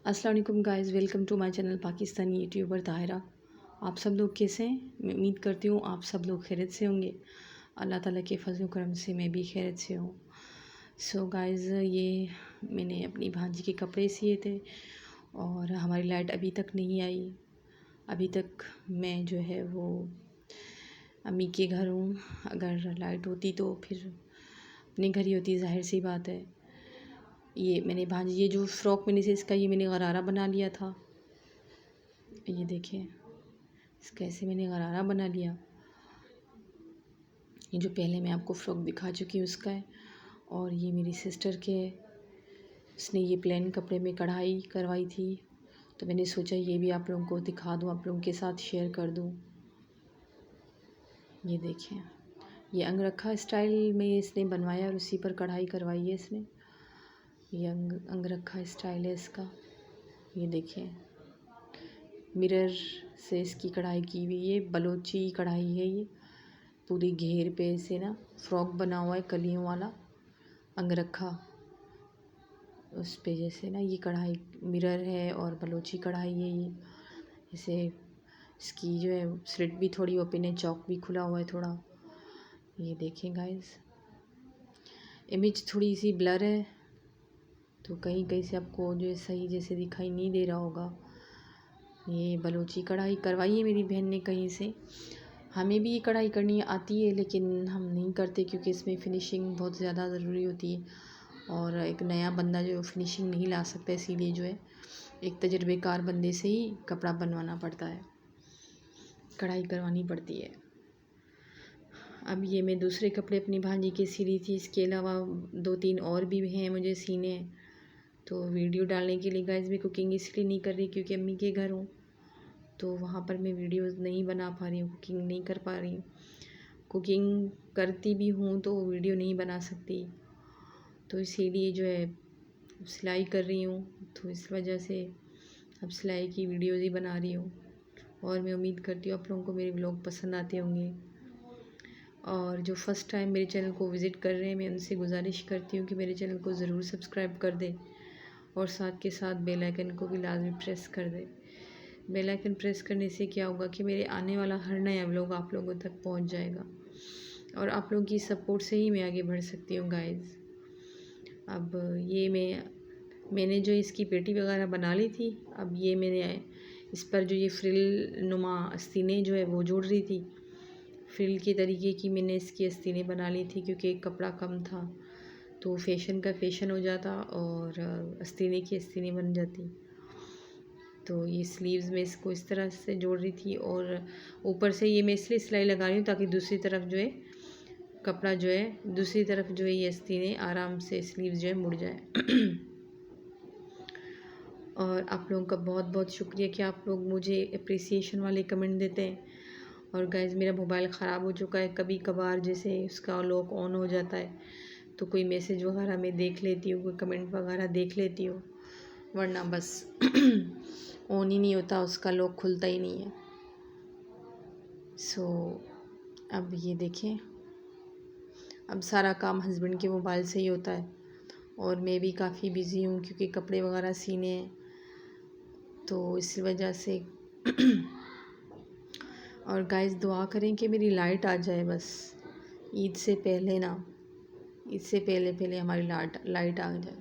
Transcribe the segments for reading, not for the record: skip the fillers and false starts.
अस्सलाम वालेकुम guys, welcome to my channel Pakistani YouTuber Tahira. आप सब लोग कैसे हैं? मैं उम्मीद करती हूँ आप सब लोग खैरियत से होंगे। अल्लाह ताला के फजल करम से मैं भी खैरियत से हूँ। सो गाइस, ये मैंने अपनी भांजी के कपड़े सिए थे और हमारी लाइट अभी तक नहीं आई। अभी तक मैं जो है वो अम्मी के घर हूँ। अगर लाइट होती तो फिर अपने घर ही होती, ज़ाहिर सी बात है। ये मैंने भांजी, ये जो फ़्रॉक मैंने से इसका ये मैंने गरारा बना लिया था। ये देखें, इसका ऐसे मैंने गरारा बना लिया। ये जो पहले मैं आपको फ़्रॉक दिखा चुकी हूँ उसका है, और ये मेरी सिस्टर के है। उसने ये प्लेन कपड़े में कढ़ाई करवाई थी, तो मैंने सोचा ये भी आप लोगों को दिखा दूँ, आप लोगों के साथ शेयर कर दूँ। ये देखें, ये अंगरखा स्टाइल में इसने बनवाया और उसी पर कढ़ाई करवाई है इसने। ये अंगरखा स्टाइल है इसका। ये देखें, मिरर से इसकी कढ़ाई की हुई है, बलोची कढ़ाई है। ये पूरी घेर पे से ना फ्रॉक बना हुआ है, कलियों वाला अंगरखा। उस पे जैसे ना ये कढ़ाई मिरर है और बलोची कढ़ाई है। ये जैसे इसकी जो है स्लिट भी थोड़ी ओपन है, चौक भी खुला हुआ है थोड़ा। ये देखें गाइस, इमेज थोड़ी सी ब्लर है तो कहीं कहीं से आपको जो है सही जैसे दिखाई नहीं दे रहा होगा। ये बलोची कढ़ाई करवाई है मेरी बहन ने कहीं से। हमें भी ये कढ़ाई करनी आती है लेकिन हम नहीं करते क्योंकि इसमें फ़िनिशिंग बहुत ज़्यादा ज़रूरी होती है और एक नया बंदा जो फ़िनिशिंग नहीं ला सकता, इसीलिए जो है एक तजर्बेकार बंदे से ही कपड़ा बनवाना पड़ता है, कढ़ाई करवानी पड़ती है। अब ये मैं दूसरे कपड़े अपनी भांजी के सी रही थी, इसके अलावा 2-3 और भी हैं मुझे सीने। तो वीडियो डालने के लिए गाइस मैं कुकिंग इसलिए नहीं कर रही क्योंकि अम्मी के घर हूँ, तो वहाँ पर मैं वीडियोस नहीं बना पा रही हूँ, कुकिंग नहीं कर पा रही हूँ। कुकिंग करती भी हूँ तो वीडियो नहीं बना सकती, तो इसीलिए जो है सिलाई कर रही हूँ, तो इस वजह से अब सिलाई की वीडियोज़ ही बना रही हूँ। और मैं उम्मीद करती हूँ आप लोगों को मेरे व्लॉग पसंद आते होंगे। और जो फ़र्स्ट टाइम मेरे चैनल को विज़िट कर रहे हैं, मैं उनसे गुजारिश करती हूँ कि मेरे चैनल को ज़रूर सब्सक्राइब कर दें और साथ के साथ बेल आइकन को भी लाजमी प्रेस कर दें। बेल आइकन प्रेस करने से क्या होगा कि मेरे आने वाला हर नया व्लॉग आप लोगों तक पहुंच जाएगा और आप लोगों की सपोर्ट से ही मैं आगे बढ़ सकती हूँ गाइस। अब ये मैंने जो इसकी पेटी वगैरह बना ली थी। अब ये मैंने इस पर जो ये फ्रिल नुमा आस्तीनें जो है वो जोड़ रही थी। फ्रिल के तरीके की मैंने इसकी आस्तीनें बना ली थी क्योंकि कपड़ा कम था, तो फैशन का फैशन हो जाता और आस्तीने की आस्तीनें बन जाती। तो ये स्लीव्स में इसको इस तरह से जोड़ रही थी और ऊपर से ये मैं इसलिए सिलाई लगा रही हूँ ताकि दूसरी तरफ जो है कपड़ा जो है दूसरी तरफ जो है ये आस्तीनें आराम से स्लीव्स जो है मुड़ जाए। और आप लोगों का बहुत बहुत शुक्रिया कि आप लोग मुझे अप्रिसिएशन वाले कमेंट देते हैं। और गाइज़, मेरा मोबाइल ख़राब हो चुका है, कभी कभार जैसे उसका लॉक ऑन हो जाता है तो कोई मैसेज वगैरह मैं देख लेती हूँ, कोई कमेंट वगैरह देख लेती हूँ, वरना बस ऑन ही नहीं होता, उसका लॉक खुलता ही नहीं है। सो अब ये देखें, अब सारा काम हस्बैंड के मोबाइल से ही होता है और मैं भी काफ़ी बिज़ी हूँ क्योंकि कपड़े वगैरह सीने हैं, तो इस वजह से और गाइस दुआ करें कि मेरी लाइट आ जाए बस ईद से पहले ना, ईद से पहले हमारी लाइट आ जाए।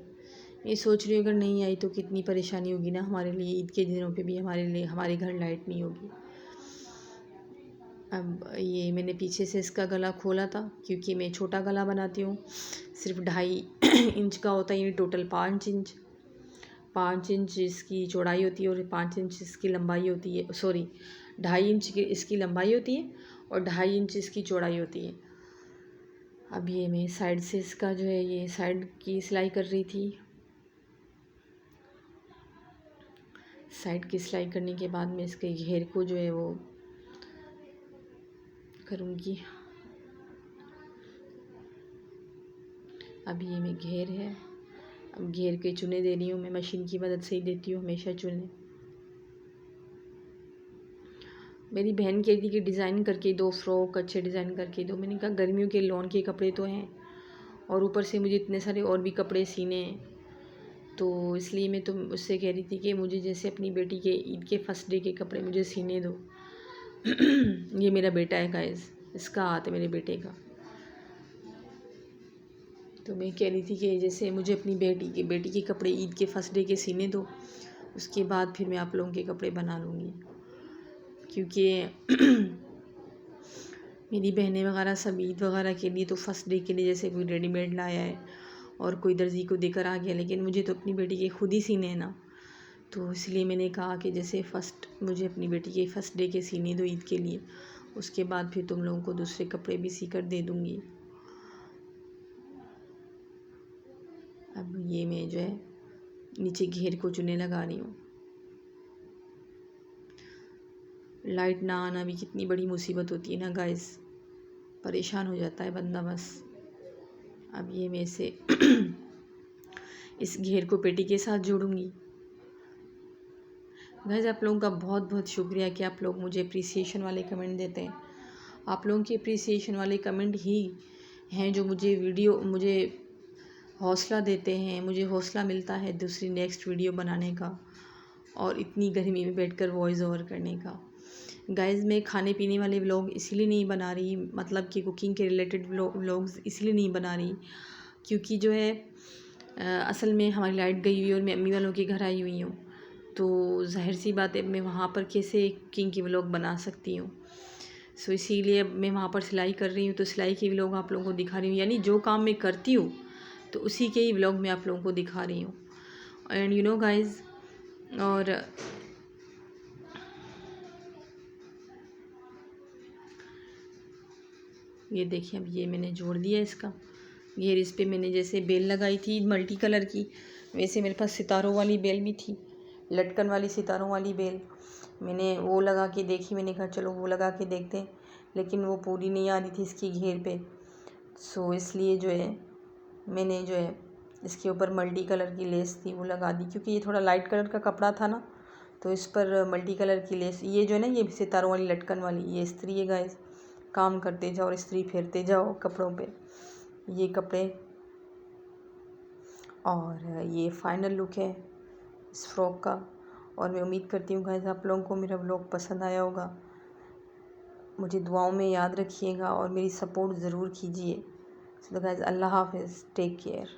ये सोच रही हूँ अगर नहीं आई तो कितनी परेशानी होगी ना हमारे लिए, ईद के दिनों पे भी हमारे लिए हमारे घर लाइट नहीं होगी। अब ये मैंने पीछे से इसका गला खोला था क्योंकि मैं छोटा गला बनाती हूँ, सिर्फ 2.5 इंच का होता है, ये टोटल 5 इंच इसकी चौड़ाई होती है और 5 इंच इसकी लंबाई होती है। सॉरी, 2.5 इंच की इसकी लंबाई होती है और 2.5 इंच इसकी चौड़ाई होती है। अब ये मैं साइड से इसका जो है ये साइड की सिलाई कर रही थी। साइड की सिलाई करने के बाद मैं इसके घेर को जो है वो करूँगी। अब ये मैं घेर है, अब घेर के चुने दे रही हूँ, मैं मशीन की मदद से ही देती हूँ हमेशा चुने। मेरी बहन कह रही कि डिज़ाइन करके दो, फ्रॉक अच्छे डिज़ाइन करके दो। मैंने कहा गर्मियों के लॉन के कपड़े तो हैं और ऊपर से मुझे इतने सारे और भी कपड़े सीने हैं, तो इसलिए मैं तुम उससे कह रही थी कि मुझे जैसे अपनी बेटी के ईद के फर्स्ट डे के कपड़े मुझे सीने दो। ये मेरा बेटा है गाइस, इसका हाथ है मेरे बेटे का। तो मैं कह रही थी कि जैसे मुझे अपनी बेटी के कपड़े ईद के फर्स्ट डे के सीने दो, उसके बाद फिर मैं आप लोगों के कपड़े बना लूँगी, क्योंकि मेरी बहनें वगैरह सब ईद वगैरह के लिए तो फर्स्ट डे के लिए जैसे कोई रेडीमेड लाया है और कोई दर्जी को देकर आ गया, लेकिन मुझे तो अपनी बेटी के खुद ही सीने हैं ना। तो इसलिए मैंने कहा कि जैसे मुझे अपनी बेटी के फर्स्ट डे के सीने दो ईद के लिए, उसके बाद फिर तुम लोगों को दूसरे कपड़े भी सी कर दे दूँगी। अब ये मैं जो है नीचे घेर को चुने लगा रही हूँ। लाइट ना आना भी कितनी बड़ी मुसीबत होती है ना गाइस, परेशान हो जाता है बंदा बस। अब ये मैं इसे इस घेर को पेटी के साथ जोड़ूंगी। गाइस आप लोगों का बहुत बहुत शुक्रिया कि आप लोग मुझे अप्रिसिएशन वाले कमेंट देते हैं। आप लोगों के अप्रिसिएशन वाले कमेंट ही हैं जो मुझे हौसला देते हैं, मुझे हौसला मिलता है दूसरी नेक्स्ट वीडियो बनाने का और इतनी गर्मी में बैठकर वॉइस ओवर करने का। गाइस मैं खाने पीने वाले व्लॉग इसीलिए नहीं बना रही, मतलब कि कुकिंग के रिलेटेड व्लॉग्स इसलिए नहीं बना रही क्योंकि जो है असल में हमारी लाइट गई हुई और मैं अम्मी वालों के घर आई हुई हूँ, तो जाहिर सी बात है मैं वहाँ पर कैसे कुकिंग की व्लॉग बना सकती हूँ। सो इसीलिए मैं वहाँ पर सिलाई कर रही हूँ, तो सिलाई के व्लॉग आप लोगों को दिखा रही हूँ, यानी जो काम मैं करती हूँ तो उसी के ही व्लॉग मैं आप लोगों को दिखा रही हूँ। एंड यू नो गाइज, और ये देखिए अब ये मैंने जोड़ दिया इसका घेर। इस पे मैंने जैसे बेल लगाई थी मल्टी कलर की, वैसे मेरे पास सितारों वाली बेल भी थी, लटकन वाली सितारों वाली बेल। मैंने वो लगा के देखी, मैंने कहा चलो वो लगा के देखते हैं, लेकिन वो पूरी नहीं आ रही थी इसकी घेर पे। सो इसलिए जो है मैंने जो है इसके ऊपर मल्टी कलर की लेस थी वो लगा दी, क्योंकि ये थोड़ा लाइट कलर का कपड़ा था ना, तो इस पर मल्टी कलर की लेस, ये जो है ना ये सितारों वाली लटकन वाली ये इस्त्री है गाइस। काम करते जाओ और इस्त्री फेरते जाओ कपड़ों पे। ये कपड़े और ये फाइनल लुक है इस फ्रॉक का। और मैं उम्मीद करती हूँ गाइस आप लोगों को मेरा व्लॉग पसंद आया होगा। मुझे दुआओं में याद रखिएगा और मेरी सपोर्ट ज़रूर कीजिए। तो गाइस अल्लाह हाफ़िज़, टेक केयर।